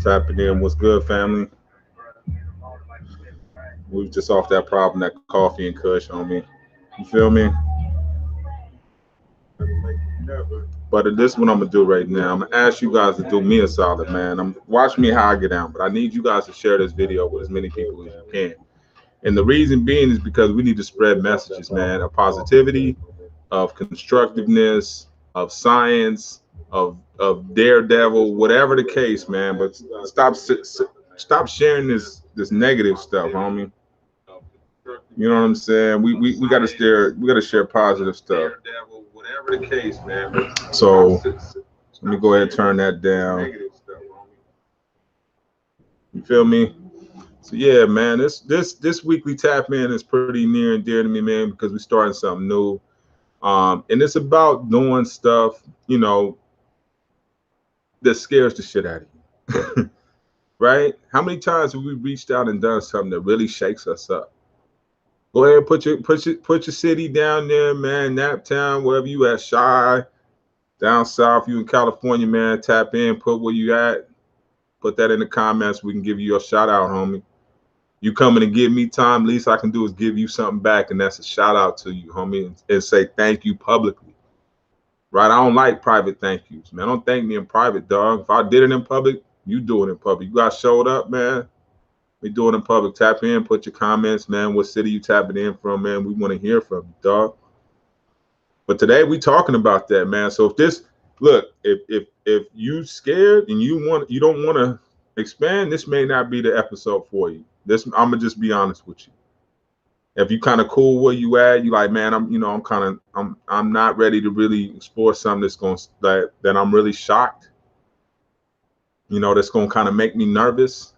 Tapping in. What's good, family? We was just off that problem, that coffee and kush on me. You feel me? But this is what I'm gonna do right now. I'm gonna ask you guys to do me a solid, man. Watch me how I get down, but I need you guys to share this video with as many people as you can. And the reason being is because we need to spread messages, man, of positivity, of constructiveness, of science, of daredevil, whatever the case, man. But stop sharing this negative stuff, homie. You know what I'm saying? We gotta share positive stuff. Whatever the case, man. So let me go ahead and turn that down. You feel me? So yeah, man, this weekly tap in is pretty near and dear to me, man, because we're starting something new. And it's about doing stuff, that scares the shit out of you. Right? How many times have we reached out and done something that really shakes us up? Go ahead, put your city down there, man. Naptown, wherever you at, Shy, down south, you in California, man. Tap in, put where you at. Put that in the comments. We can give you a shout out, homie. You coming and give me time, least I can do is give you something back, and that's a shout out to you, homie, and say thank you publicly. Right? I don't like private thank yous, man. Don't thank me in private, dog. If I did it in public, you do it in public. You guys showed up, man. We do it in public. Tap in, put your comments, man. What city you tapping in from, man? We want to hear from you, dog. But today we talking about that, man. So if you scared and you don't want to expand, this may not be the episode for you. I'm gonna just be honest with you. If you kind of cool where you at, you like, man, I'm not ready to really explore something that I'm really shocked. That's gonna kind of make me nervous.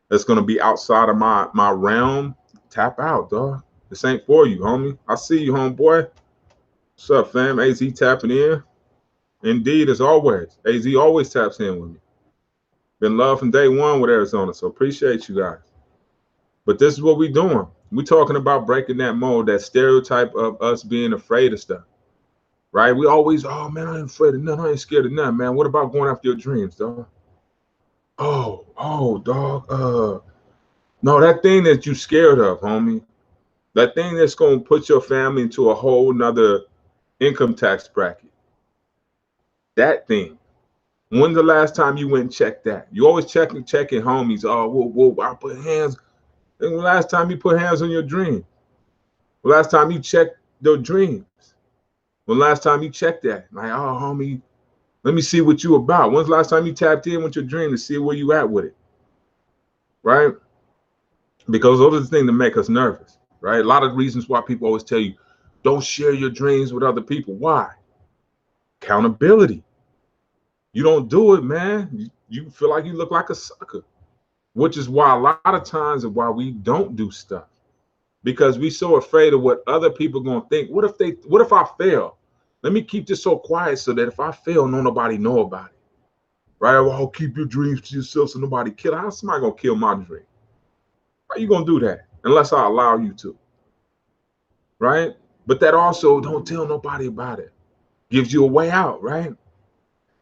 That's gonna be outside of my realm. Tap out, dog. This ain't for you, homie. I see you, homeboy. What's up, fam? AZ tapping in. Indeed, as always. AZ always taps in with me. Been love from day one with Arizona, so appreciate you guys. But this is what we doing. We talking about breaking that mold, that stereotype of us being afraid of stuff, right? We always, oh man, I ain't afraid of nothing. I ain't scared of nothing, man. What about going after your dreams, dog? Oh, dog. No, that thing that you scared of, homie. That thing that's gonna put your family into a whole nother income tax bracket. That thing. When's the last time you went and checked that? You always checking homies. Oh, whoa, I put hands. When the last time you put hands on your dream? The last time you checked your dreams? When the last time you checked that? Like, oh, homie, let me see what you about. When's the last time you tapped in with your dream to see where you at with it? Right? Because those are the things that make us nervous, right? A lot of reasons why people always tell you, don't share your dreams with other people. Why? Accountability. You don't do it, man. You feel like you look like a sucker, which is why a lot of times and why we don't do stuff, because we so afraid of what other people are gonna think. What if I fail? Let me keep this so quiet so that if I fail, nobody know about it. Right? Well, keep your dreams to yourself so nobody kill it. How's somebody gonna kill my dream? How you gonna do that? Unless I allow you to. Right? But that also don't tell nobody about it. Gives you a way out, right?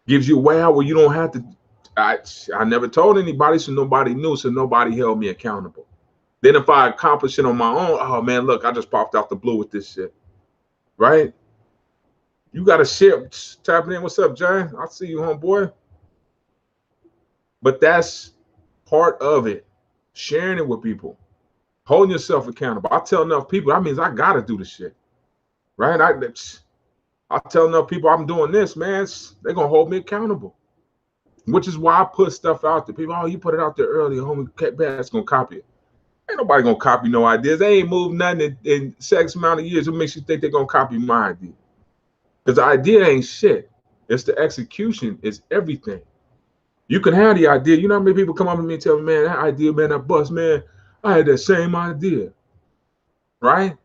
Gives you a way out where you don't have to. I never told anybody, so nobody knew, so nobody held me accountable. Then if I accomplish it on my own, oh man, look, I just popped out the blue with this shit. Right? You got to share. Tapping in. What's up, Jay? I see you, homeboy. But that's part of it. Sharing it with people. Holding yourself accountable. I tell enough people, that means I got to do the shit. Right? I tell enough people I'm doing this, man, they're going to hold me accountable. Which is why I put stuff out there. People, oh, you put it out there earlier, homie, Bad's going to copy it. Ain't nobody going to copy no ideas. They ain't moved nothing in X amount of years. What makes you think they're going to copy my idea? Because the idea ain't shit. It's the execution is everything. You can have the idea. You know how many people come up to me and tell me, man, that idea, man, that bust, man, I had that same idea. Right?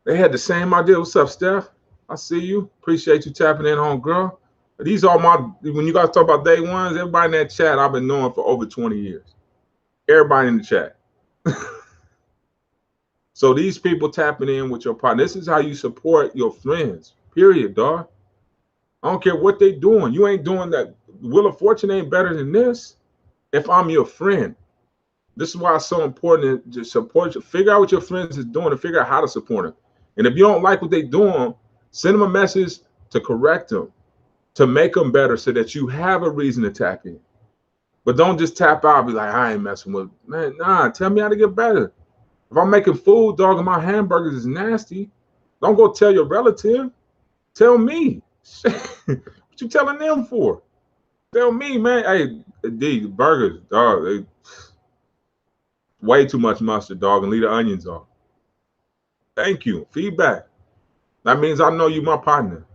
They had the same idea. What's up, Steph? I see you. Appreciate you tapping in on, girl. These are when you guys talk about day ones, everybody in that chat I've been knowing for over 20 years. Everybody in the chat. So these people tapping in with your partner. This is how you support your friends. Period, dog. I don't care what they doing. You ain't doing that. Wheel of Fortune ain't better than this. if I'm your friend. This is why it's so important to support you. Figure out what your friends is doing and figure out how to support them. And if you don't like what they're doing, send them a message to correct them, to make them better so that you have a reason to tap in. But don't just tap out and be like, I ain't messing with, man, nah, tell me how to get better. If I'm making food, dog, and my hamburgers is nasty, don't go tell your relative. Tell me. What you telling them for? Tell me, man. Hey, D, burgers, dog, they way too much mustard, dog, and leave the onions off. Thank you. Feedback. That means I know you my partner,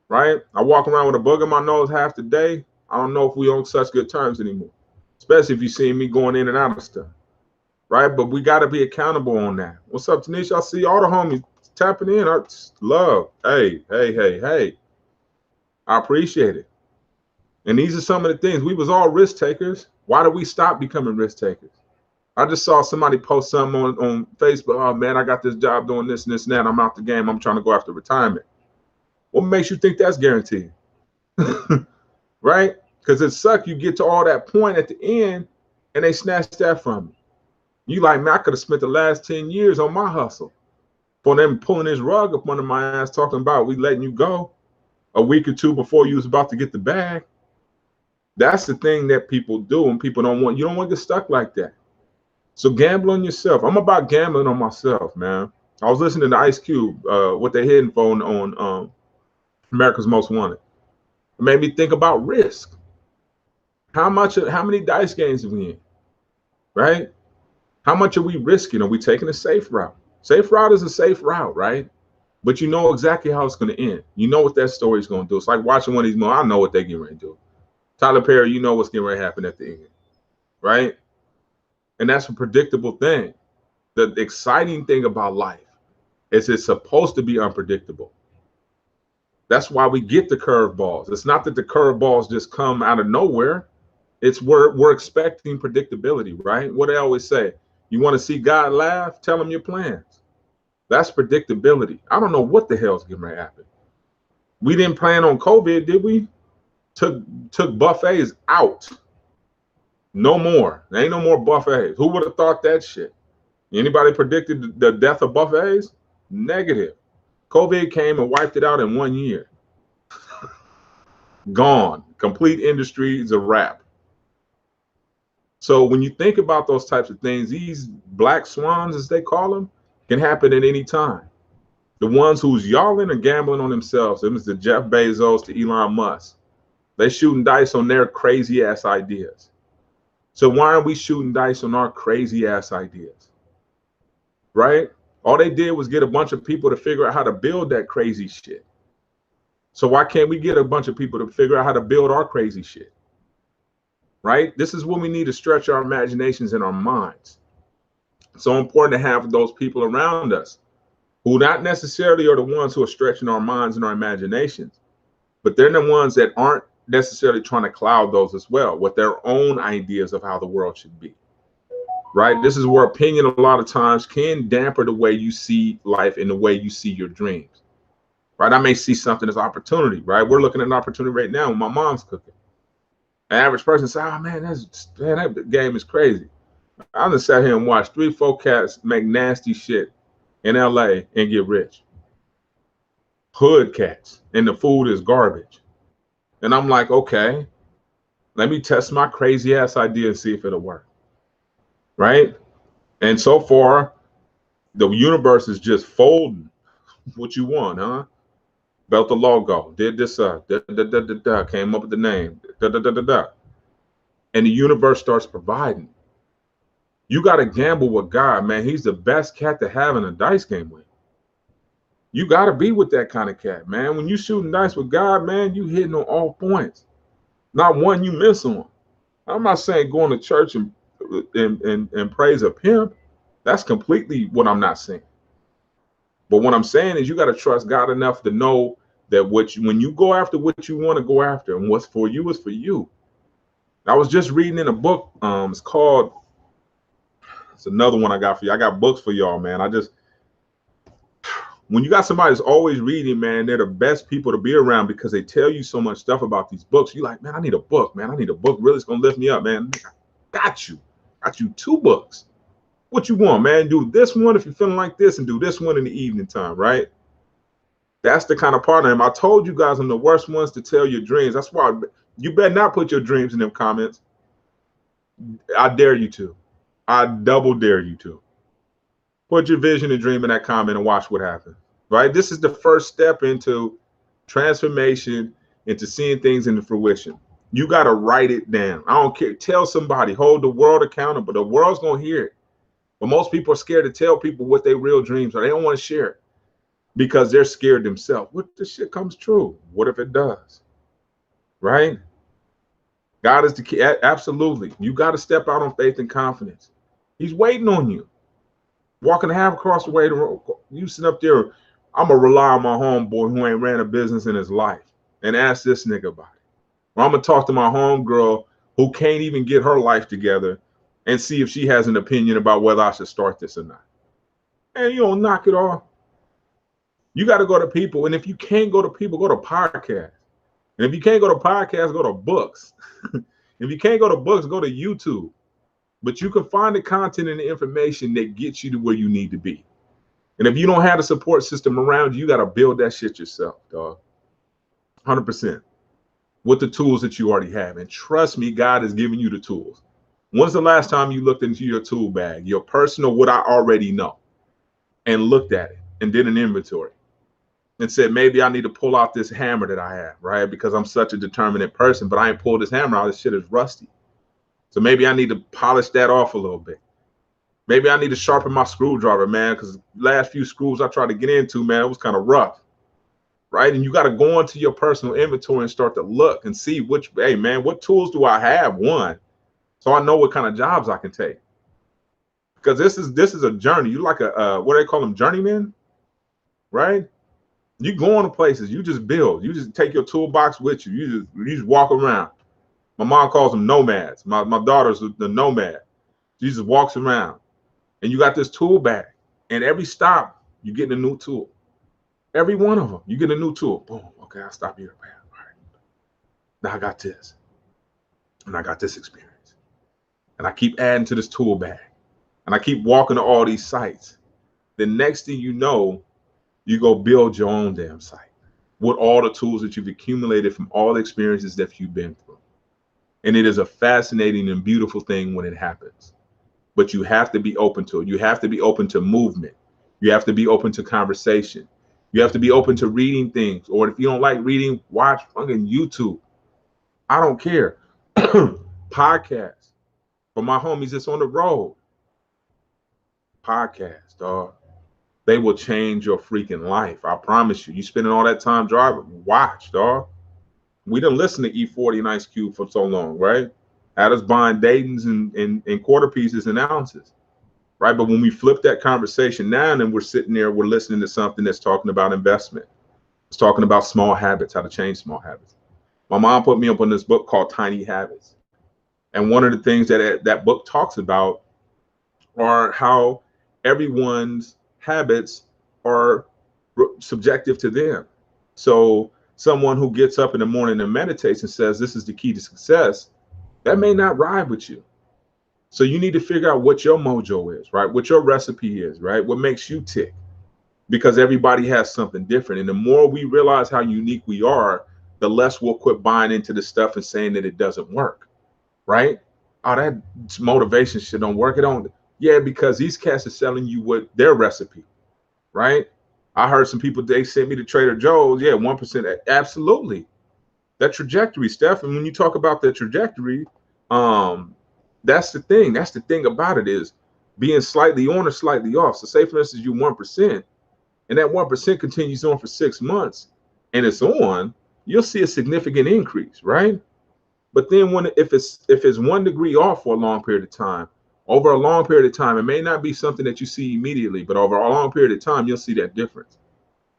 right? I walk around with a bug in my nose half the day. I don't know if we on such good terms anymore, especially if you see me going in and out of stuff, right? But we got to be accountable on that. What's up, Tanisha? I see all the homies tapping in. I love. Hey, hey, hey, hey. I appreciate it. And these are some of the things. We was all risk takers. Why did we stop becoming risk takers? I just saw somebody post something on Facebook. Oh, man, I got this job doing this and this and that. I'm out the game. I'm trying to go after retirement. What makes you think that's guaranteed? Right? Because it sucks. You get to all that point at the end and they snatch that from you. You like, man, I could have spent the last 10 years on my hustle for them pulling this rug up under my ass talking about we letting you go a week or two before you was about to get the bag. That's the thing that people do, and people don't want. You don't want to get stuck like that. So gamble on yourself. I'm about gambling on myself, man. I was listening to Ice Cube, what they hitting for on America's Most Wanted. It made me think about risk. How many dice games are we in? Right? How much are we risking? Are we taking a safe route? Safe route is a safe route, right? But you know exactly how it's going to end. You know what that story is going to do. It's like watching one of these movies. I know what they're getting ready to do. Tyler Perry, you know what's getting ready to happen at the end, right? And that's a predictable thing. The exciting thing about life is it's supposed to be unpredictable. That's why we get the curveballs. It's not that the curveballs just come out of nowhere. It's we're expecting predictability, right? What I always say, you want to see God laugh? Tell him your plans. That's predictability. I don't know what the hell's getting ready to happen. We didn't plan on COVID, did we? Took buffets out. No more. There ain't no more buffets. Who would have thought that shit? Anybody predicted the death of buffets? Negative. COVID came and wiped it out in 1 year. Gone. Complete industry is a wrap. So when you think about those types of things, these black swans, as they call them, can happen at any time. The ones who's yawling and gambling on themselves, it was the Jeff Bezos, the Elon Musk. They shooting dice on their crazy ass ideas. So why aren't we shooting dice on our crazy ass ideas? Right? All they did was get a bunch of people to figure out how to build that crazy shit. So why can't we get a bunch of people to figure out how to build our crazy shit? Right? This is when we need to stretch our imaginations and our minds. It's so important to have those people around us who not necessarily are the ones who are stretching our minds and our imaginations, but they're the ones that aren't necessarily trying to cloud those as well with their own ideas of how the world should be. Right? This is where opinion a lot of times can damper the way you see life and the way you see your dreams. Right? I may see something as opportunity, right? We're looking at an opportunity right now when my mom's cooking. An average person says, oh man, that game is crazy. I just sat here and watched 3-4 cats make nasty shit in LA and get rich. Hood cats, and the food is garbage. And I'm like, okay, let me test my crazy ass idea and see if it'll work. Right? And so far, the universe is just folding what you want, huh? Built the logo, did this, came up with the name, and the universe starts providing. You got to gamble with God, man. He's the best cat to have in a dice game with. You got to be with that kind of cat, man. When you shooting dice with God, man, you hitting on all points. Not one you miss on. I'm not saying going to church and praise a pimp. That's completely what I'm not saying. But what I'm saying is you got to trust God enough to know that when you go after what you want to go after, and what's for you is for you. I was just reading in a book. It's another one I got for you. I got books for y'all, man. When you got somebody that's always reading, man, they're the best people to be around because they tell you so much stuff about these books. You're like, man, I need a book, man. I need a book. Really, it's going to lift me up, man. Got you. Got you 2 books. What you want, man? Do this one if you're feeling like this, and do this one in the evening time, right? That's the kind of partner I am. I told you guys I'm the worst ones to tell your dreams. That's why you better not put your dreams in them comments. I dare you to. I double dare you to. Put your vision and dream in that comment and watch what happens. Right? This is the first step into transformation, into seeing things into fruition. You got to write it down. I don't care. Tell somebody, hold the world accountable. The world's going to hear it. But most people are scared to tell people what their real dreams are. They don't want to share it because they're scared themselves. What if this shit comes true? What if it does? Right? God is the key. Absolutely. You got to step out on faith and confidence. He's waiting on you. Walking half across the way, you sit up there, I'm going to rely on my homeboy who ain't ran a business in his life and ask this nigga about it. Or I'm going to talk to my homegirl who can't even get her life together and see if she has an opinion about whether I should start this or not. And you don't knock it off. You got to go to people. And if you can't go to people, go to podcasts. And if you can't go to podcasts, go to books. If you can't go to books, go to YouTube. But you can find the content and the information that gets you to where you need to be. And if you don't have a support system around you, you got to build that shit yourself, dog. 100%. With the tools that you already have. And trust me, God is giving you the tools. When's the last time you looked into your tool bag, your personal, what I already know, and looked at it and did an inventory and said, maybe I need to pull out this hammer that I have, right? Because I'm such a determinate person, but I ain't pulled this hammer out. This shit is rusty. So maybe I need to polish that off a little bit. Maybe I need to sharpen my screwdriver, man, because the last few screws I tried to get into, man, it was kind of rough, right? And you got to go into your personal inventory and start to look and see which, hey, man, what tools do I have, one, so I know what kind of jobs I can take. Because this is a journey. You like a, what do they call them, journeyman, right? You go into places, you just build. You just take your toolbox with you. You just walk around. My mom calls them nomads. My daughter's the nomad. She just walks around. And you got this tool bag. And every stop, you get a new tool. Every one of them, you get a new tool. Boom. Okay, I'll stop here. All right. Now I got this. And I got this experience. And I keep adding to this tool bag. And I keep walking to all these sites. The next thing you know, you go build your own damn site with all the tools that you've accumulated from all the experiences that you've been through. And it is a fascinating and beautiful thing when it happens. But you have to be open to it. You have to be open to movement. You have to be open to conversation. You have to be open to reading things. Or if you don't like reading, watch fucking YouTube. I don't care. Podcasts. For my homies that's on the road. Podcasts, dog. They will change your freaking life. I promise you. You spending all that time driving. Watch, dog. We done listen to E40 and Ice Cube for so long, right? Had us buying Dayton's and quarter pieces and ounces, right? But when we flip that conversation now and we're sitting there, we're listening to something that's talking about investment. It's talking about small habits, how to change small habits. My mom put me up on this book called Tiny Habits. And one of the things that book talks about are how everyone's habits are subjective to them. So someone who gets up in the morning and meditates and says, this is the key to success, that may not ride with you. So you need to figure out what your mojo is, right? What your recipe is, right? What makes you tick, because everybody has something different. And the more we realize how unique we are, the less we'll quit buying into the stuff and saying that it doesn't work, right? Oh, that motivation shit don't work. It don't. Yeah, because these cats are selling you what their recipe, right? I heard some people, they sent me to Trader Joe's. Yeah, 1%. Absolutely. That trajectory, Steph. And when you talk about the trajectory, that's the thing. That's the thing about it, is being slightly on or slightly off. So say, for instance, you 1%, and that 1% continues on for 6 months, and it's on, you'll see a significant increase, right? But then if it's 1 degree off for a long period of time, over a long period of time, it may not be something that you see immediately, but over a long period of time, you'll see that difference.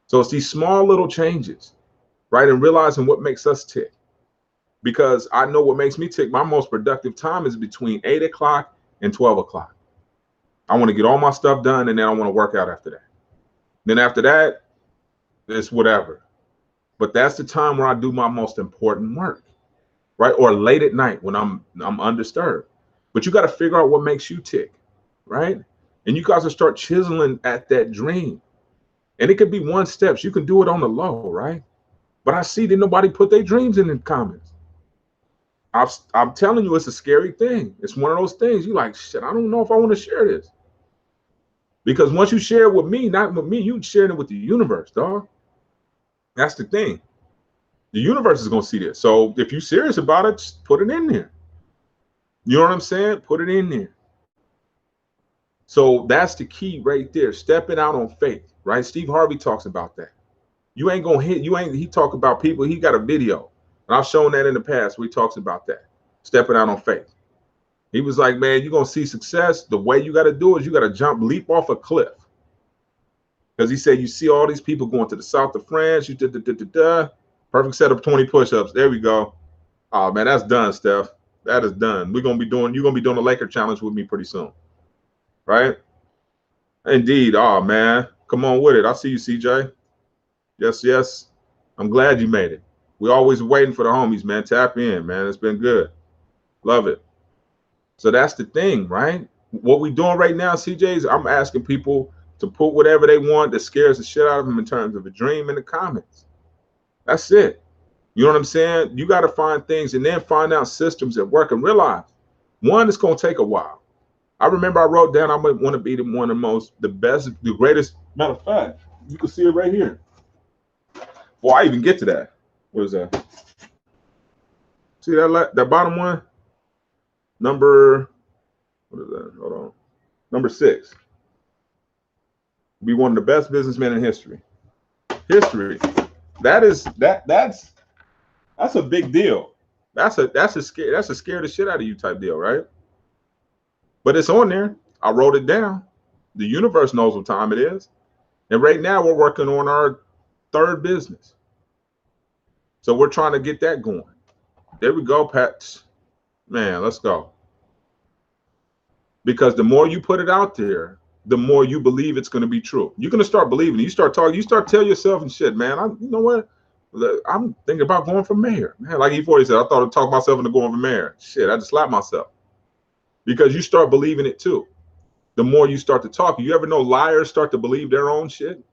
So it's these small little changes, right? And realizing what makes us tick. Because I know what makes me tick. My most productive time is between 8 o'clock and 12 o'clock. I want to get all my stuff done, and then I want to work out after that. Then after that, it's whatever. But that's the time where I do my most important work, right? Or late at night when I'm undisturbed. But you got to figure out what makes you tick, right? And you guys will start chiseling at that dream. And it could be one steps. You can do it on the low, right? But I see that nobody put their dreams in the comments. I'm telling you, it's a scary thing. It's one of those things. You like, shit, I don't know if I want to share this. Because once you share it with me, not with me, you sharing it with the universe, dog. That's the thing. The universe is going to see this. So if you're serious about it, just put it in there. You know what I'm saying? Put it in there. So that's the key right there. Stepping out on faith, right? Steve Harvey talks about that. You ain't going to hit, he talk about people, he got a video. And I've shown that in the past where he talks about that. Stepping out on faith. He was like, man, you're going to see success. The way you got to do is you got to leap off a cliff. Because he said, you see all these people going to the south of France. Perfect set of 20 push-ups. There we go. Oh, man, that's done, Steph. That is done. You're going to be doing the Laker challenge with me pretty soon. Right? Indeed. Oh, man. Come on with it. I see you, CJ. Yes, yes. I'm glad you made it. We're always waiting for the homies, man. Tap in, man. It's been good. Love it. So that's the thing, right? What we're doing right now, CJ, is I'm asking people to put whatever they want that scares the shit out of them in terms of a dream in the comments. That's it. You know what I'm saying? You got to find things and then find out systems that work and realize, one, it's going to take a while. I remember I wrote down I want to be one of the best, the greatest. Matter of fact, you can see it right here. Before I even get to that, what is that? See that bottom one? What is that? Hold on. Number 6. Be one of the best businessmen in history. History. That's a big deal. That's a scare the shit out of you type deal, right? But it's on there. I wrote it down. The universe knows what time it is. And right now we're working on our 3rd business. So we're trying to get that going. There we go, Pat. Man, let's go. Because the more you put it out there, the more you believe it's going to be true. You're going to start believing. You start talking. You start telling yourself and shit, man. You know what? I'm thinking about going for mayor. Man, like E40 said, I thought I'd talk myself into going for mayor. Shit, I just slapped myself. Because you start believing it too. The more you start to talk. You ever know liars start to believe their own shit?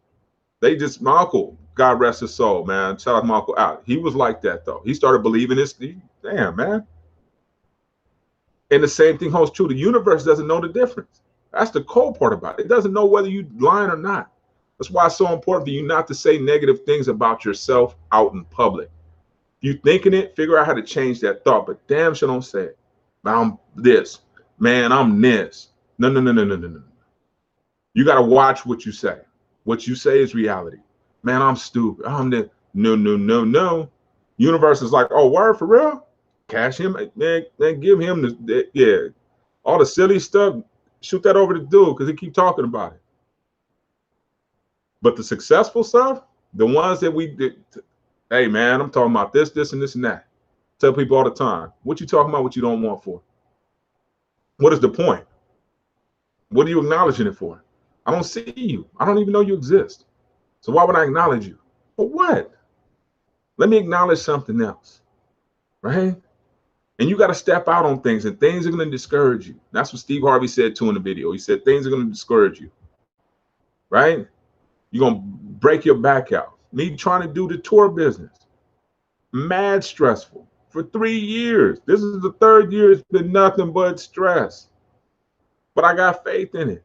My uncle, God rest his soul, man. Shout out to my uncle out. He was like that though. He started believing this. Damn, man. And the same thing holds true. The universe doesn't know the difference. That's the cold part about it. It doesn't know whether you're lying or not. That's why it's so important for you not to say negative things about yourself out in public. If you're thinking it, figure out how to change that thought. But damn sure don't say it. Man, I'm this. Man, I'm this. No. You got to watch what you say. What you say is reality. Man, I'm stupid. I'm this. No. Universe is like, oh, word for real? Cash him, man, give him all the silly stuff. Shoot that over to dude because he keep talking about it. But the successful stuff, the ones that we did, hey man, I'm talking about this, and this, and that. Tell people all the time, what you talking about, what you don't want for? What is the point? What are you acknowledging it for? I don't see you. I don't even know you exist. So why would I acknowledge you? For what? Let me acknowledge something else, right? And you got to step out on things, and things are going to discourage you. That's what Steve Harvey said too in the video. He said things are going to discourage you, right? You're going to break your back out. Me trying to do the tour business, mad stressful for 3 years. This is the 3rd year. It's been nothing but stress, but I got faith in it.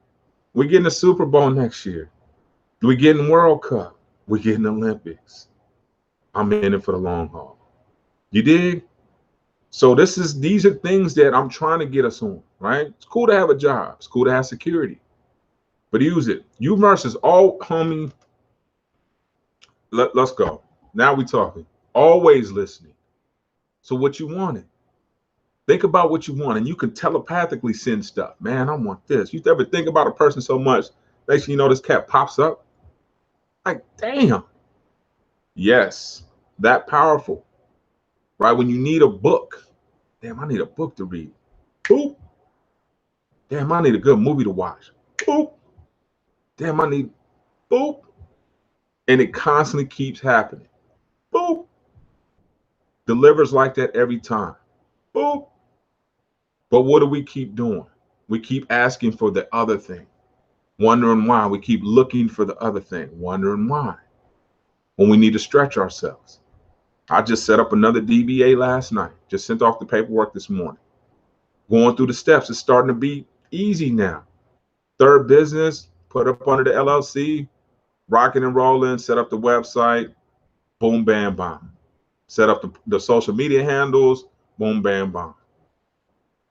We're getting the Super Bowl next year. We're getting World Cup. We're getting Olympics. I'm in it for the long haul. You dig? So these are things that I'm trying to get us on, right? It's cool to have a job. It's cool to have security, but use it. You versus all, homie. Let's go. Now we talking. Always listening. So what you wanted. Think about what you want, and you can telepathically send stuff. Man, I want this. You ever think about a person so much, next thing you know, this cat pops up? Like, damn. Yes, that powerful. Right? When you need a book. Damn, I need a book to read. Boop. Damn, I need a good movie to watch. Boop. Damn, I need boop. And it constantly keeps happening. Boop. Delivers like that every time. Boop. But what do we keep doing? We keep asking for the other thing, wondering why. We keep looking for the other thing, wondering why, when we need to stretch ourselves. I just set up another DBA last night, just sent off the paperwork this morning. Going through the steps, it's starting to be easy now. Third business, put up under the LLC, rocking and rolling, set up the website, boom, bam, bam. Set up the social media handles, boom, bam, bam.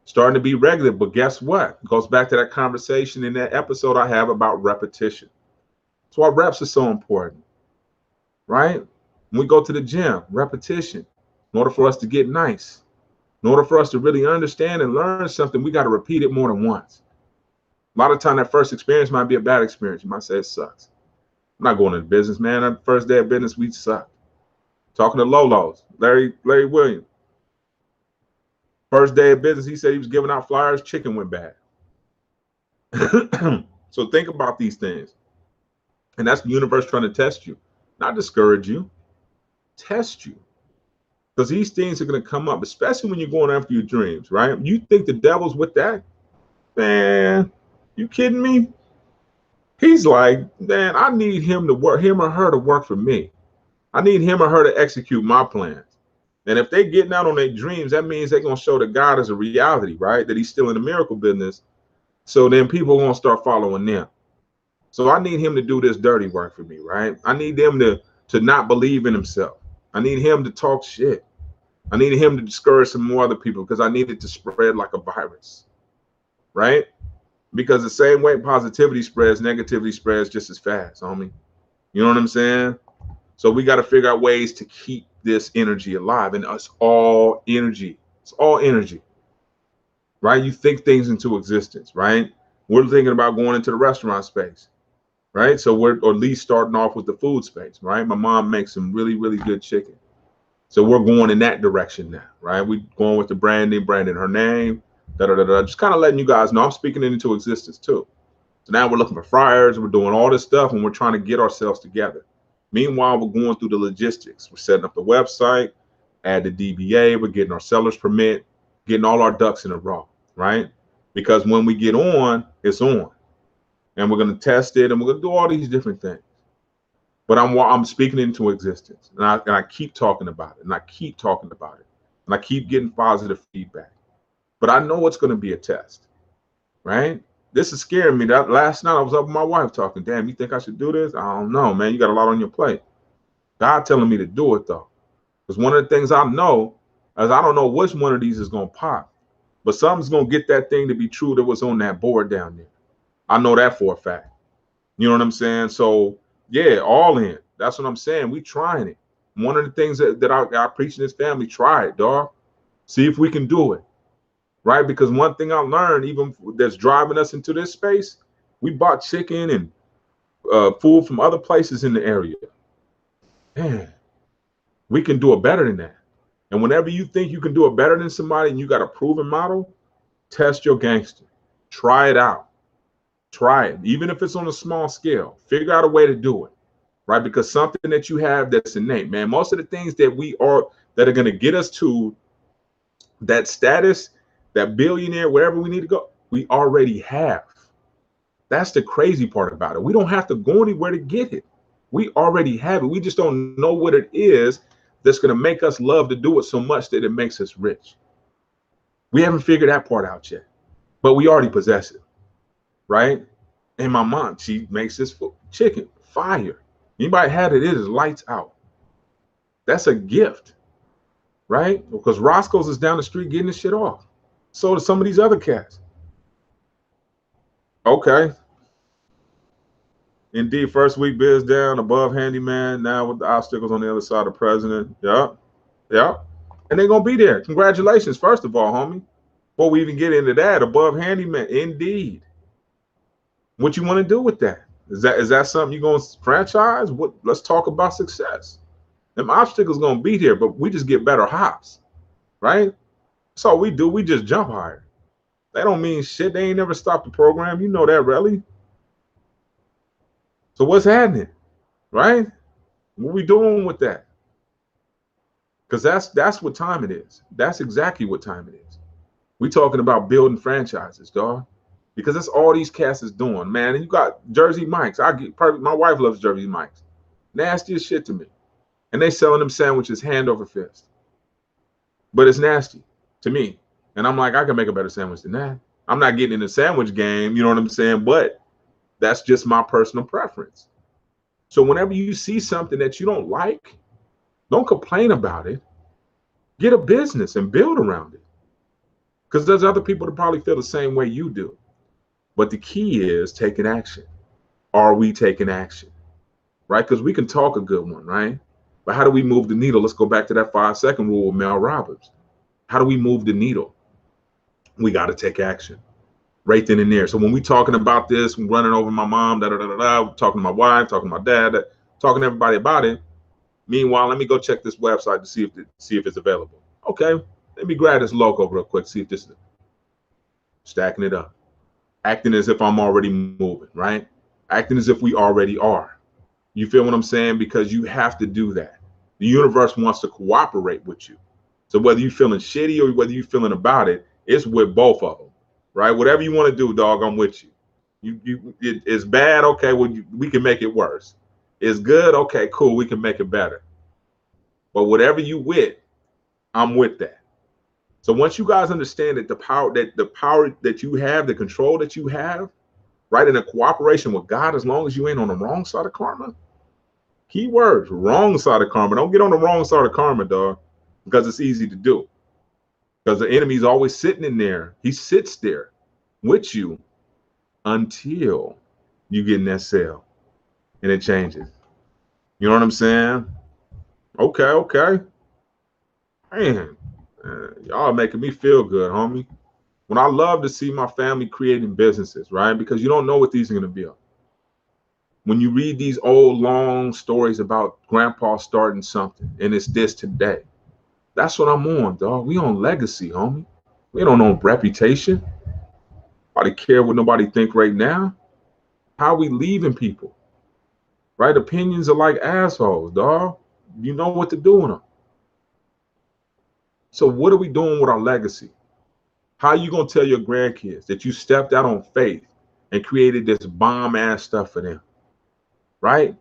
Starting to be regular, but guess what? It goes back to that conversation in that episode I have about repetition. That's why reps are so important, right? When we go to the gym, repetition. In order for us to get nice, in order for us to really understand and learn something, we got to repeat it more than once. A lot of time, that first experience might be a bad experience. You might say it sucks. I'm not going into business, man. That first day of business, we sucked. Talking to Lolo's, Larry Williams. First day of business, he said he was giving out flyers. Chicken went bad. So think about these things. And that's the universe trying to test you, not discourage you, test you. Because these things are going to come up, especially when you're going after your dreams, right? You think the devil's with that? Man, you kidding me? He's like, man, I need him to work, him or her to work for me. I need him or her to execute my plans. And if they're getting out on their dreams, that means they're going to show that God is a reality, right? That he's still in the miracle business. So then people are going to start following them. So I need him to do this dirty work for me, right? I need them to not believe in himself. I need him to talk shit. I need him to discourage some more other people because I need it to spread like a virus, right? Because the same way positivity spreads, negativity spreads just as fast, homie. You know what I'm saying? So we got to figure out ways to keep this energy alive. And it's all energy. It's all energy, right? You think things into existence, right? We're thinking about going into the restaurant space, right? So we're or at least starting off with the food space, right? My mom makes some really, really good chicken. So we're going in that direction now, right? We're going with the branding her name, just kind of letting you guys know I'm speaking it into existence too. So now we're looking for fryers, we're doing all this stuff, and we're trying to get ourselves together. Meanwhile, we're going through the logistics. We're setting up the website, add the DBA, we're getting our seller's permit, getting all our ducks in a row, right? Because when we get on, it's on. And we're going to test it, and we're going to do all these different things. But I'm speaking it into existence, and I keep talking about it, and I keep talking about it, and I keep getting positive feedback. But I know it's going to be a test, right? This is scaring me. That last night I was up with my wife talking. Damn, you think I should do this? I don't know, man. You got a lot on your plate. God telling me to do it though, because one of the things I know is I don't know which one of these is going to pop, but something's going to get that thing to be true that was on that board down there. I know that for a fact. You know what I'm saying? So yeah, all in. That's what I'm saying. We trying it. One of the things that I preach in this family, try it, dog. See if we can do it. Right? Because one thing I learned, even that's driving us into this space, we bought chicken and food from other places in the area. Man, we can do it better than that. And whenever you think you can do it better than somebody and you got a proven model, test your gangster. Try it out. Try it. Even if it's on a small scale, figure out a way to do it. Right? Because something that you have that's innate, man. Most of the things that that are going to get us to that status, that billionaire, wherever we need to go, we already have. That's the crazy part about it. We don't have to go anywhere to get it. We already have it. We just don't know what it is that's going to make us love to do it so much that it makes us rich. We haven't figured that part out yet, but we already possess it, right? And my mom, she makes this chicken fire. Anybody had it, it is lights out. That's a gift, right? Because Roscoe's is down the street getting this shit off. So do some of these other cats. Okay. Indeed, first week biz down, above handyman, now with the obstacles on the other side of president. Yeah. And they're going to be there. Congratulations, first of all, homie. Before we even get into that, above handyman, indeed. What you want to do with that? Is that something you're going to franchise? Let's talk about success. Them obstacles going to be there, but we just get better hops, right? That's all we do. We just jump higher. That don't mean shit. They ain't never stopped the program. You know that, really. So what's happening, right? What we doing with that? Because that's what time it is. That's exactly what time it is. We talking about building franchises, dog, because that's all these cats is doing, man. And you got Jersey Mike's. I get perfect. My wife loves Jersey Mike's. Nasty as shit to me, and they selling them sandwiches hand over fist. But it's nasty to me, and I'm like, I can make a better sandwich than that. I'm not getting in the sandwich game, you know what I'm saying? But that's just my personal preference. So whenever you see something that you don't like, don't complain about it. Get a business and build around it. Because there's other people that probably feel the same way you do. But the key is taking action. Are we taking action? Right? Because we can talk a good one, right? But how do we move the needle? Let's go back to that 5-second rule with Mel Robbins. How do we move the needle? We got to take action right then and there. So when we talking about this, I'm running over my mom, talking to my wife, talking to my dad, talking to everybody about it. Meanwhile, let me go check this website to see if it's available. Okay, let me grab this logo real quick, see if this is stacking it up. Acting as if I'm already moving, right? Acting as if we already are. You feel what I'm saying? Because you have to do that. The universe wants to cooperate with you. So whether you're feeling shitty or whether you're feeling about it, it's with both of them, right? Whatever you want to do, dog, I'm with you. It's bad, okay, well, we can make it worse. It's good, okay, cool, we can make it better. But whatever you with, I'm with that. So once you guys understand that the power that you have, the control that you have, right, in a cooperation with God, as long as you ain't on the wrong side of karma. Key words, wrong side of karma. Don't get on the wrong side of karma, dog, because it's easy to do. Because the enemy's always sitting in there. He sits there with you until you get in that cell and it changes. You know what I'm saying? Okay. Man, y'all are making me feel good, homie. When I love to see my family creating businesses, right? Because you don't know what these are going to build. When you read these old long stories about grandpa starting something and it's this today, that's what I'm on, dog. We on legacy, homie. We don't own reputation. Nobody care what nobody think right now. How we leaving people, right? Opinions are like assholes, dog. You know what to do with them. So what are we doing with our legacy? How are you going to tell your grandkids that you stepped out on faith and created this bomb ass stuff for them, right?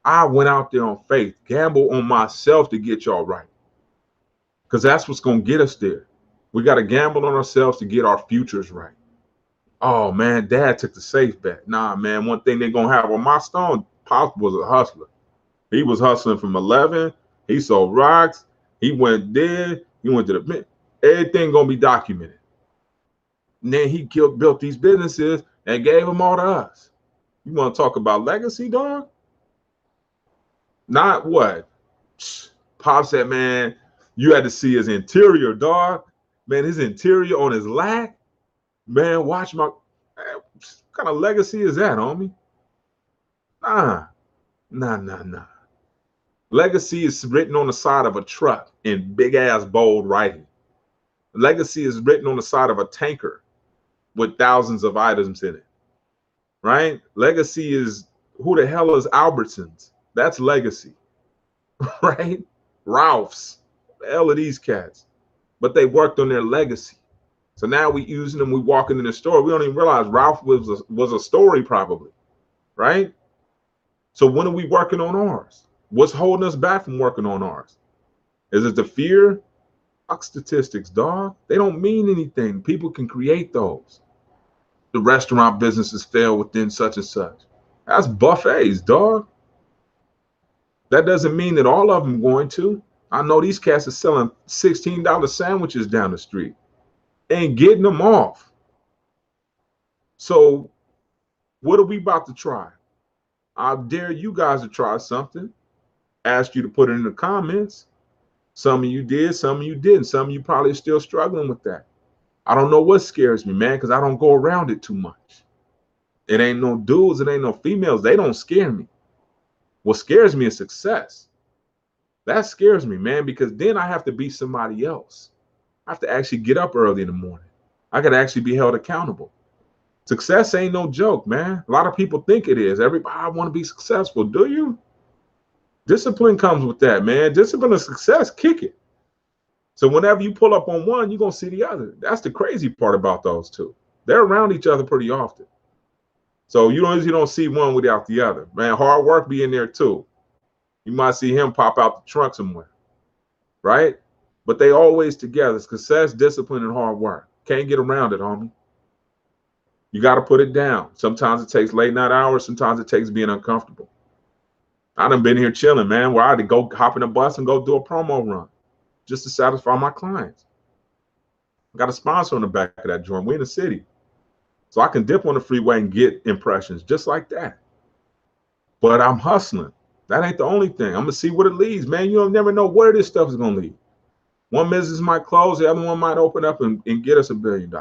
I went out there on faith, gamble on myself to get y'all right. Because that's what's going to get us there. We got to gamble on ourselves to get our futures right. Oh, man, dad took the safe bet. Nah, man, one thing they're going to have on my stone, Pop was a hustler. He was hustling from 11. He sold rocks. He went there. He went to the, everything going to be documented. And then he built these businesses and gave them all to us. You want to talk about legacy, dog? Not what? Pop said, man, you had to see his interior, dog. Man, his interior on his lack. Man, watch my, man, what kind of legacy is that, homie? Nah. Legacy is written on the side of a truck in big ass bold writing. Legacy is written on the side of a tanker with thousands of items in it, right? Legacy is, who the hell is Albertsons? That's legacy, right? Ralph's, the hell are these cats? But they worked on their legacy. So now we using them, we walking in the store. We don't even realize Ralph was a story probably, right? So when are we working on ours? What's holding us back from working on ours? Is it the fear? Fuck statistics, dog. They don't mean anything. People can create those. The restaurant businesses fail within such and such. That's buffets, dog. That doesn't mean that all of them going to. I know these cats are selling $16 sandwiches down the street and getting them off. So what are we about to try? I dare you guys to try something. Asked you to put it in the comments. Some of you did, some of you didn't. Some of you probably are still struggling with that. I don't know what scares me, man, because I don't go around it too much. It ain't no dudes, it ain't no females. They don't scare me. What scares me is success. That scares me, man, because then I have to be somebody else. I have to actually get up early in the morning. I got to actually be held accountable. Success ain't no joke, man. A lot of people think it is. Everybody want to be successful. Do you? Discipline comes with that, man. Discipline and success, kick it. So whenever you pull up on one, you're gonna see the other. That's the crazy part about those two. They're around each other pretty often. So you don't see one without the other. Man, hard work be in there too. You might see him pop out the trunk somewhere, right? But they always together. Success, discipline, and hard work. Can't get around it, homie. You got to put it down. Sometimes it takes late night hours. Sometimes it takes being uncomfortable. I done been here chilling, man, where I had to go hop in a bus and go do a promo run just to satisfy my clients. I got a sponsor on the back of that joint. We in the city. So I can dip on the freeway and get impressions just like that. But I'm hustling. That ain't the only thing. I'm going to see what it leads, man. You'll never know where this stuff is going to lead. One business might close. The other one might open up and get us $1 billion.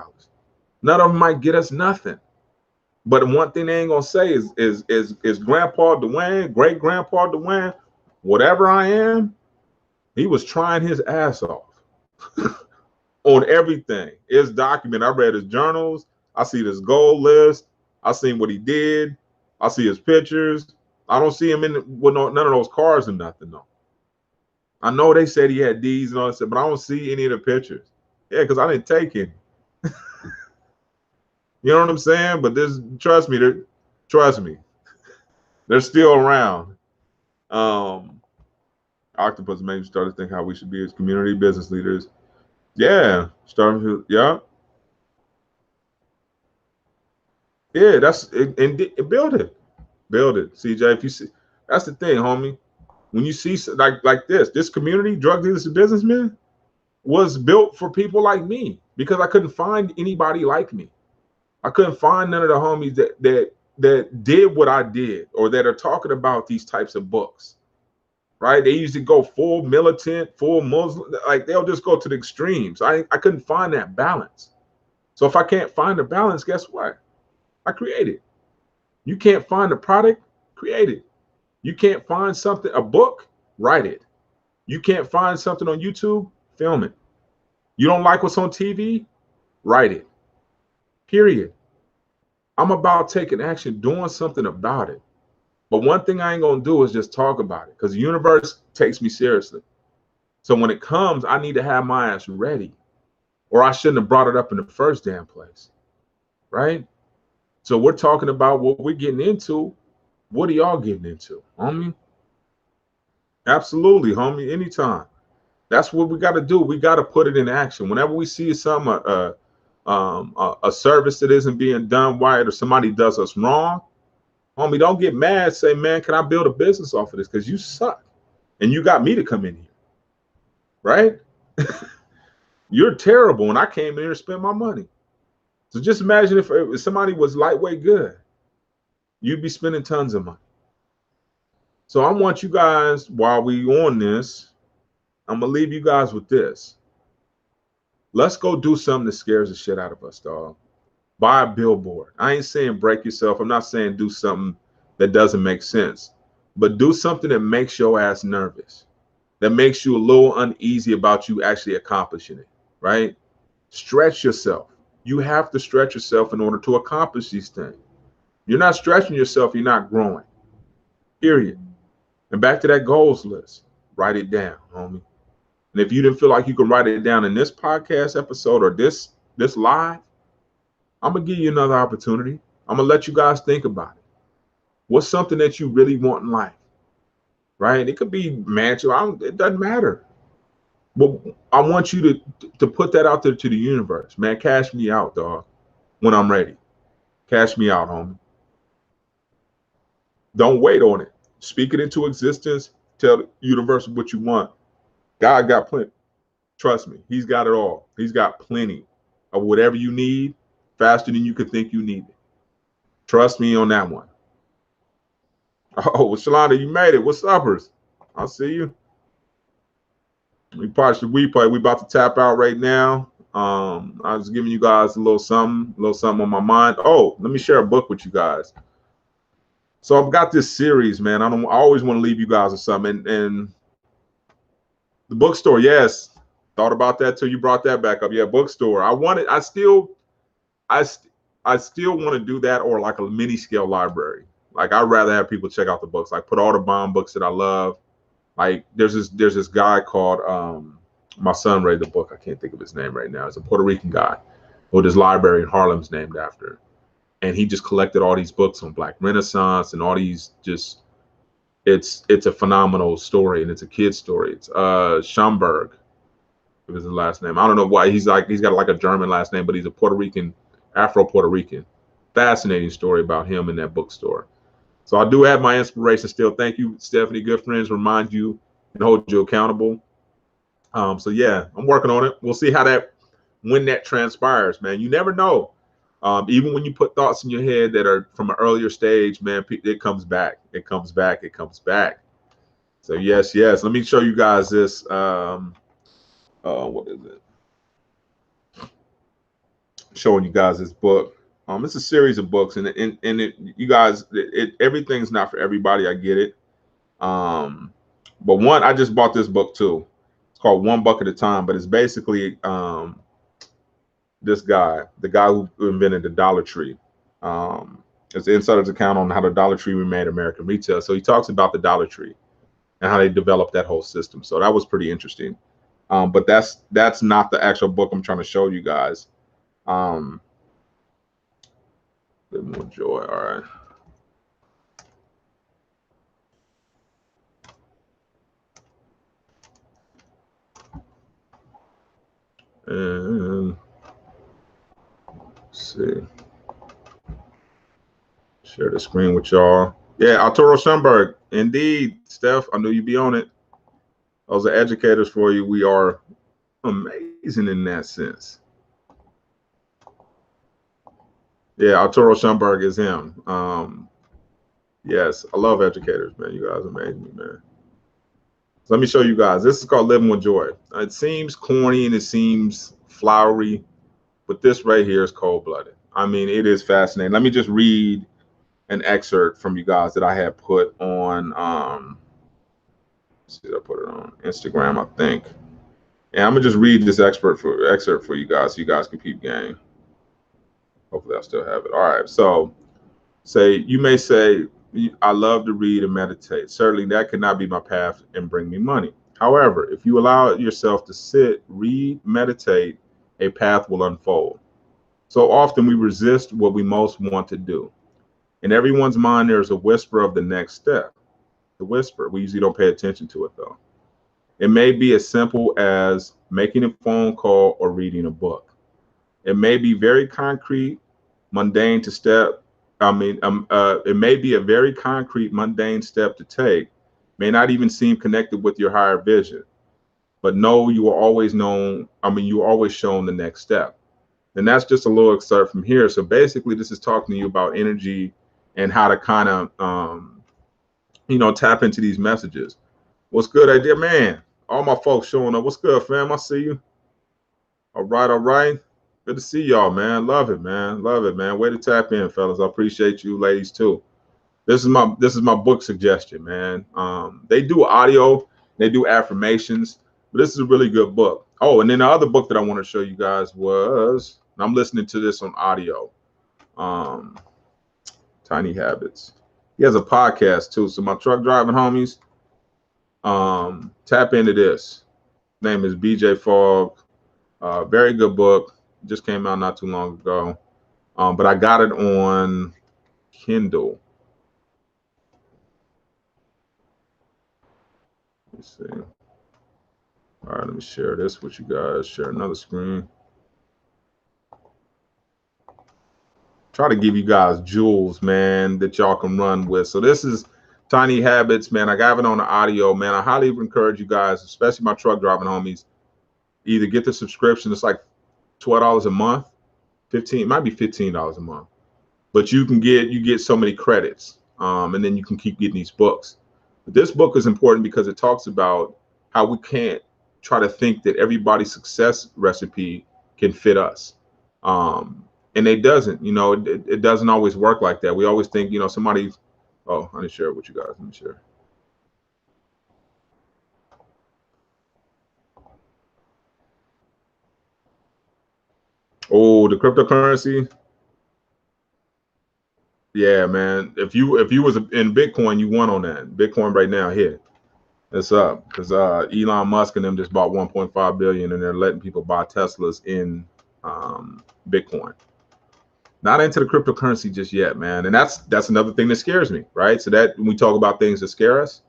None of them might get us nothing. But one thing they ain't going to say is Grandpa Duane, great Grandpa Duane, whatever I am, he was trying his ass off on everything. It's documented. I read his journals. I see this goal list. I seen what he did. I see his pictures. I don't see him with none of those cars or nothing, though. I know they said he had D's and all that stuff, but I don't see any of the pictures. Yeah, because I didn't take any. You know what I'm saying? But trust me, they're still around. Octopus made me start to think how we should be as community business leaders. Yeah, yeah. Yeah, that's it, and build it. Build it, CJ. If you see, that's the thing, homie. When you see like this community, drug dealers and businessmen, was built for people like me because I couldn't find anybody like me. I couldn't find none of the homies that did what I did or that are talking about these types of books, right? They usually go full militant, full Muslim, like they'll just go to the extremes. I couldn't find that balance. So if I can't find the balance, guess what? I create it. You can't find a product, create it. You can't find something, a book, write it. You can't find something on YouTube, film it. You don't like what's on TV, write it. Period. I'm about taking action, doing something about it. But one thing I ain't gonna do is just talk about it because the universe takes me seriously. So when it comes, I need to have my ass ready, or I shouldn't have brought it up in the first damn place, right? So we're talking about what we're getting into. What are y'all getting into, homie? Absolutely, homie. Anytime. That's what we got to do. We got to put it in action. Whenever we see a service that isn't being done right or somebody does us wrong, homie, don't get mad. Say, man, can I build a business off of this? Because you suck, and you got me to come in here, right? You're terrible, and I came in here to spend my money. So just imagine if somebody was lightweight good, you'd be spending tons of money. So I want you guys, while we on this, I'm gonna leave you guys with this. Let's go do something that scares the shit out of us, dog. Buy a billboard. I ain't saying break yourself. I'm not saying do something that doesn't make sense, but do something that makes your ass nervous, that makes you a little uneasy about you actually accomplishing it, right? Stretch yourself. You have to stretch yourself in order to accomplish these things. You're not stretching yourself, you're not growing. Period. And back to that goals list. Write it down, homie. And if you didn't feel like you can write it down in this podcast episode or this live, I'm gonna give you another opportunity. I'm gonna let you guys think about it. What's something that you really want in life? Right? It could be mansion. It doesn't matter. But I want you to put that out there to the universe. Man, cash me out, dog. When I'm ready. Cash me out, homie. Don't wait on it. Speak it into existence. Tell the universe what you want. God got plenty. Trust me, he's got it all. He's got plenty of whatever you need, faster than you could think you need it. Trust me on that one. Oh, well, Shalonda, you made it. What's uppers? I'll see you. We probably should replay. We about to tap out right now. I was giving you guys a little something on my mind. Oh, let me share a book with you guys. So I've got this series, man. I always want to leave you guys with something. And the bookstore, yes. Thought about that till you brought that back up. Yeah, bookstore. I still want to do that, or like a mini scale library. Like I'd rather have people check out the books, like put all the bomb books that I love. Like there's this guy called My son read the book. I can't think of his name right now. It's a Puerto Rican guy who his library in Harlem's named after. And he just collected all these books on Black Renaissance and all these just it's a phenomenal story, and it's a kid's story. It's Schomburg. It was his last name. I don't know why he's got like a German last name, but he's a Puerto Rican, Afro Puerto Rican. Fascinating story about him in that bookstore. So I do have my inspiration still. Thank you, Stephanie. Good friends remind you and hold you accountable. So yeah, I'm working on it. We'll see when that transpires, man. You never know. Even when you put thoughts in your head that are from an earlier stage, man, it comes back. It comes back. It comes back. So yes. Let me show you guys this. What is it? Showing you guys this book. It's a series of books, and you guys, everything's not for everybody. I get it. But I just bought this book too. It's called One Buck at a Time, but it's basically this guy, the guy who invented the Dollar Tree. It's the insider's account on how the Dollar Tree remade American retail. So he talks about the Dollar Tree and how they developed that whole system. So that was pretty interesting. But that's not the actual book I'm trying to show you guys. Bit more joy. All right. And let's see. Share the screen with y'all. Yeah, Arturo Schomburg. Indeed, Steph. I knew you'd be on it. Those are educators for you. We are amazing in that sense. Yeah, Arturo Schomburg is him. Yes, I love educators, man. You guys amaze me, man. So let me show you guys. This is called Living with Joy. It seems corny and it seems flowery, but this right here is cold-blooded. I mean, it is fascinating. Let me just read an excerpt from you guys that I had put on. Let's see, I put it on Instagram, I think. And I'm gonna just read this excerpt for you guys, so you guys can keep game. Hopefully, I still have it. All right. So, you may say, I love to read and meditate. Certainly, that could not be my path and bring me money. However, if you allow yourself to sit, read, meditate, a path will unfold. So often we resist what we most want to do. In everyone's mind, there's a whisper of the next step. The whisper. We usually don't pay attention to it, though. It may be as simple as making a phone call or reading a book. It may be very concrete, mundane to step. It may be a very concrete, mundane step to take. May not even seem connected with your higher vision, but know you are always known. You are always shown the next step. And that's just a little excerpt from here. So basically, this is talking to you about energy and how to kind of, tap into these messages. What's good, idea, man? All my folks showing up. What's good, fam? I see you. All right. Good to see y'all, man. Love it, man. Way to tap in, fellas. I appreciate you, ladies, too. This is my book suggestion, man. They do audio, they do affirmations, but this is a really good book. Oh, and then the other book that I want to show you guys was, I'm listening to this on audio. Tiny Habits. He has a podcast too. So my truck driving homies, tap into this. Name is BJ Fogg. Very good book. Just came out not too long ago. But I got it on Kindle. Let's see. All right, let me share this with you guys. Share another screen. Try to give you guys jewels, man, that y'all can run with. So this is Tiny Habits, man. I got it on the audio, man. I highly encourage you guys, especially my truck driving homies, either get the subscription. It's like $12 a month, it might be $15 a month, but you get so many credits, and then you can keep getting these books. But this book is important because it talks about how we can't try to think that everybody's success recipe can fit us. And it doesn't, it doesn't always work like that. We always think, somebody, oh, I didn't share it with you guys. Let me share. Oh, the cryptocurrency. Yeah, man. If you was in Bitcoin, you won on that. Bitcoin right now hit. It's up because Elon Musk and them just bought 1.5 billion, and they're letting people buy Teslas in Bitcoin. Not into the cryptocurrency just yet, man. And that's another thing that scares me, right? So that when we talk about things that scare us,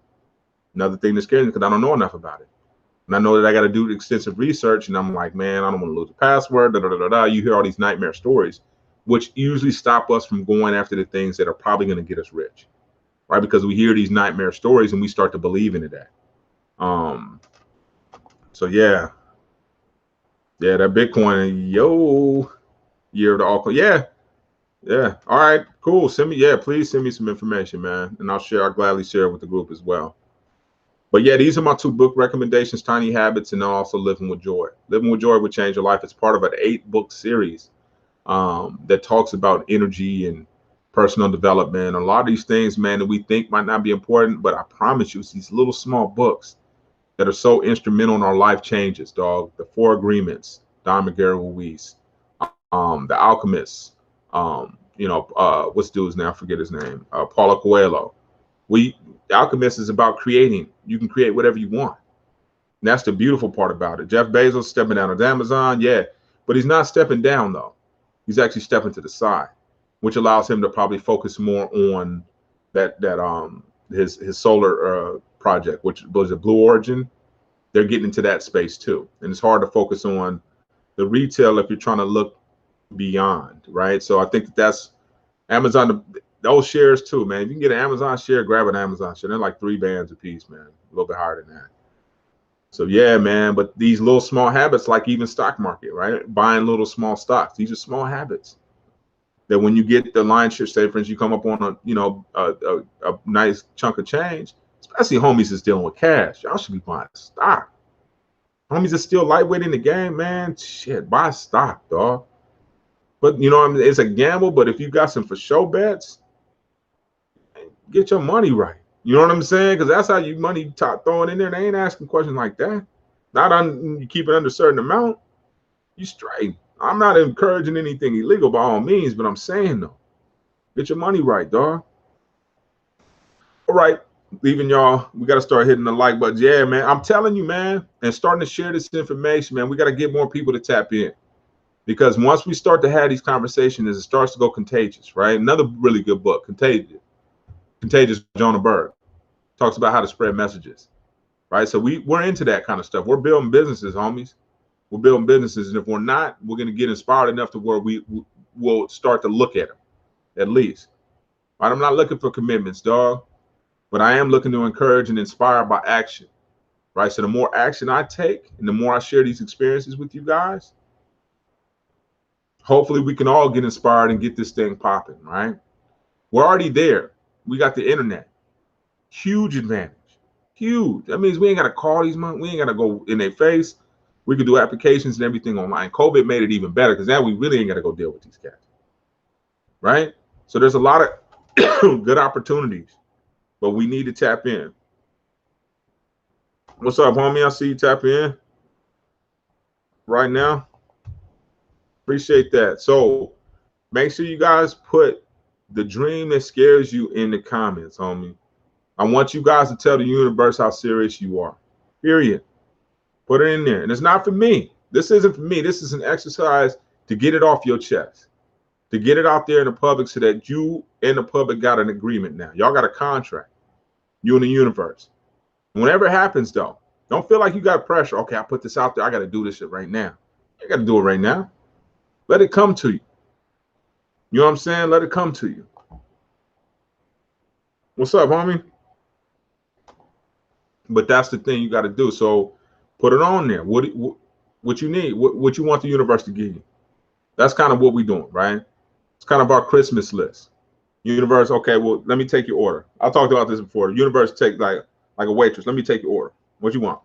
another thing that scares me because I don't know enough about it. And I know that I got to do extensive research, and I'm like, man, I don't want to lose a password. Da, da, da, da, da. You hear all these nightmare stories, which usually stop us from going after the things that are probably going to get us rich, right? Because we hear these nightmare stories and we start to believe into that. So yeah, that Bitcoin, yo, year of the altcoin, yeah. All right, cool. Please send me some information, man, and I'll gladly share it with the group as well. But yeah, these are my two book recommendations: Tiny Habits, and also Living with Joy. Living with Joy would change your life. It's part of an 8-book series that talks about energy and personal development. A lot of these things, man, that we think might not be important, but I promise you, it's these little small books that are so instrumental in our life changes, dog. The Four Agreements, Don Miguel Ruiz, The Alchemist, what's dude's name? I forget his name. Paulo Coelho. The Alchemist is about creating. You can create whatever you want. And that's the beautiful part about it. Jeff Bezos stepping down at Amazon, yeah, but he's not stepping down though. He's actually stepping to the side, which allows him to probably focus more on his solar project, which was a Blue Origin. They're getting into that space too, and it's hard to focus on the retail if you're trying to look beyond, right? So I think that's Amazon. Those shares too, man. If you can get an Amazon share, grab an Amazon share. They're like $3 a piece, man. A little bit higher than that. So yeah, man. But these little small habits, like even stock market, right? Buying little small stocks. These are small habits that when you get the lion's share, say for instance, you come up on a nice chunk of change, especially homies that's dealing with cash. Y'all should be buying stock. Homies are still lightweight in the game, man. Shit, buy stock, dog. But you know, I mean, it's a gamble. But if you got some for show bets, get your money right. You know what I'm saying? Because that's how you money top throwing in there. They ain't asking questions like that. Not on you keep it under a certain amount. You straight. I'm not encouraging anything illegal by all means, but I'm saying though, get your money right, dog. All right, leaving y'all. We got to start hitting the like button. Yeah, man. I'm telling you, man, and starting to share this information, man. We got to get more people to tap in. Because once we start to have these conversations, it starts to go contagious, right? Another really good book, Contagious, Jonah Berg, talks about how to spread messages, right? So we're into that kind of stuff. We're building businesses, homies. We're building businesses, and if we're not, we're going to get inspired enough to where we will start to look at them, at least. Right? I'm not looking for commitments, dog, but I am looking to encourage and inspire by action, right? So the more action I take and the more I share these experiences with you guys, hopefully we can all get inspired and get this thing popping, right? We're already there. We got the internet. Huge advantage. Huge. That means we ain't got to call these money. We ain't got to go in their face. We can do applications and everything online. COVID made it even better because now we really ain't got to go deal with these guys, right? So there's a lot of good opportunities, but we need to tap in. What's up, homie? I see you tap in right now. Appreciate that. So make sure you guys put the dream that scares you in the comments, homie. I want you guys to tell the universe how serious you are. Period. Put it in there. And it's not for me. This isn't for me. This is an exercise to get it off your chest, to get it out there in the public so that you and the public got an agreement now. Y'all got a contract, you and the universe. Whenever it happens, though, don't feel like you got pressure. Okay, I put this out there. I got to do this shit right now. You got to do it right now. Let it come to you. You know what I'm saying? Let it come to you. What's up, homie? But that's the thing you got to do. So put it on there. What you need, what you want the universe to give you. That's kind of what we're doing, right? It's kind of our Christmas list. Universe, okay, well, let me take your order. I talked about this before. The universe take like a waitress. Let me take your order. What you want?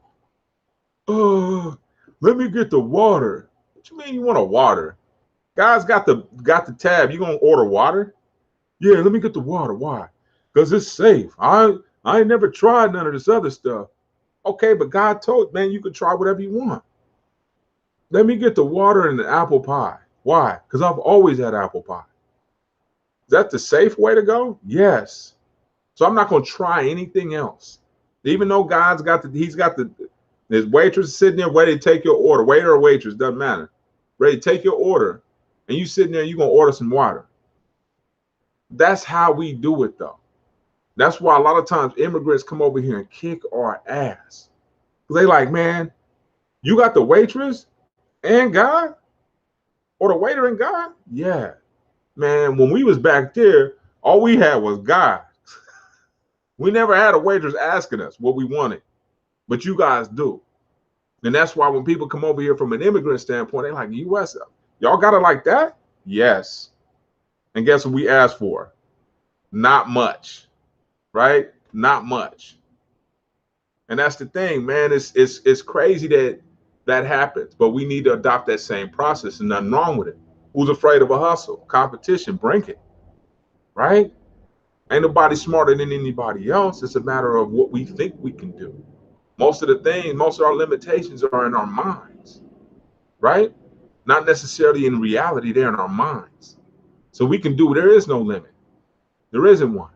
Oh, let me get the water. What you mean you want a water? Guys got the tab. You gonna order water? Yeah, let me get the water. Why? Because it's safe. I ain't never tried none of this other stuff. Okay, but God told, man, you can try whatever you want. Let me get the water and the apple pie. Why? Because I've always had apple pie. Is that the safe way to go? Yes. So I'm not going to try anything else. Even though God's got his waitress sitting there ready to take your order, waiter or waitress, doesn't matter, ready to take your order, and you sitting there, you're gonna order some water. That's how we do it though. That's why a lot of times immigrants come over here and kick our ass. They like, man, you got the waitress and God, or the waiter and God? Yeah, man. When we was back there, all we had was God. We never had a waitress asking us what we wanted, but you guys do. And that's why when people come over here from an immigrant standpoint, they're like, U.S., y'all got it like that? Yes. And guess what we asked for? Not much, right? Not much. And that's the thing, man. It's crazy that happens, but we need to adopt that same process, and nothing wrong with it. Who's afraid of a hustle? Competition, bring it, right? Ain't nobody smarter than anybody else. It's a matter of what we think we can do. Most of our limitations are in our minds, right? Not necessarily in reality, they're in our minds. So we can do, there is no limit. There isn't one,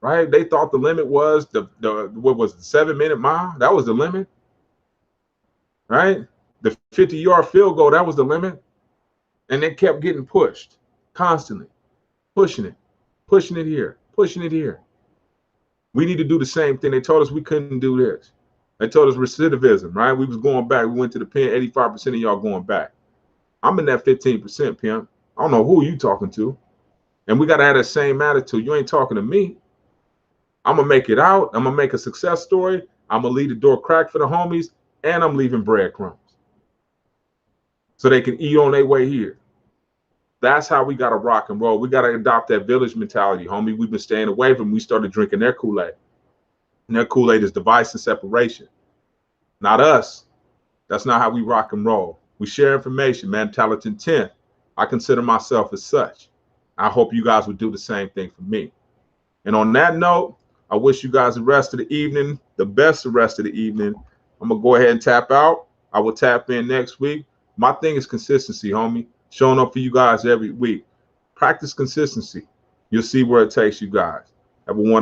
right? They thought the limit was what was the 7-minute mile? That was the limit, right? The 50-yard field goal, that was the limit. And they kept getting pushed constantly, pushing it here, pushing it here. We need to do the same thing. They told us we couldn't do this. They told us recidivism, right? We was going back. We went to the pen. 85% of y'all going back. I'm in that 15%, pimp. I don't know who you talking to. And we got to have that same attitude. You ain't talking to me. I'm going to make it out. I'm going to make a success story. I'm going to leave the door cracked for the homies. And I'm leaving breadcrumbs so they can eat on their way here. That's how we got to rock and roll. We got to adopt that village mentality, homie. We've been staying away from. We started drinking their Kool-Aid. And their Kool-Aid is device and separation. Not us. That's not how we rock and roll. We share information, man. Talent intent. I consider myself as such. I hope you guys would do the same thing for me. And on that note, I wish you guys the rest of the evening, the best the rest of the evening. I'm going to go ahead and tap out. I will tap in next week. My thing is consistency, homie. Showing up for you guys every week. Practice consistency. You'll see where it takes you guys. Have a wonderful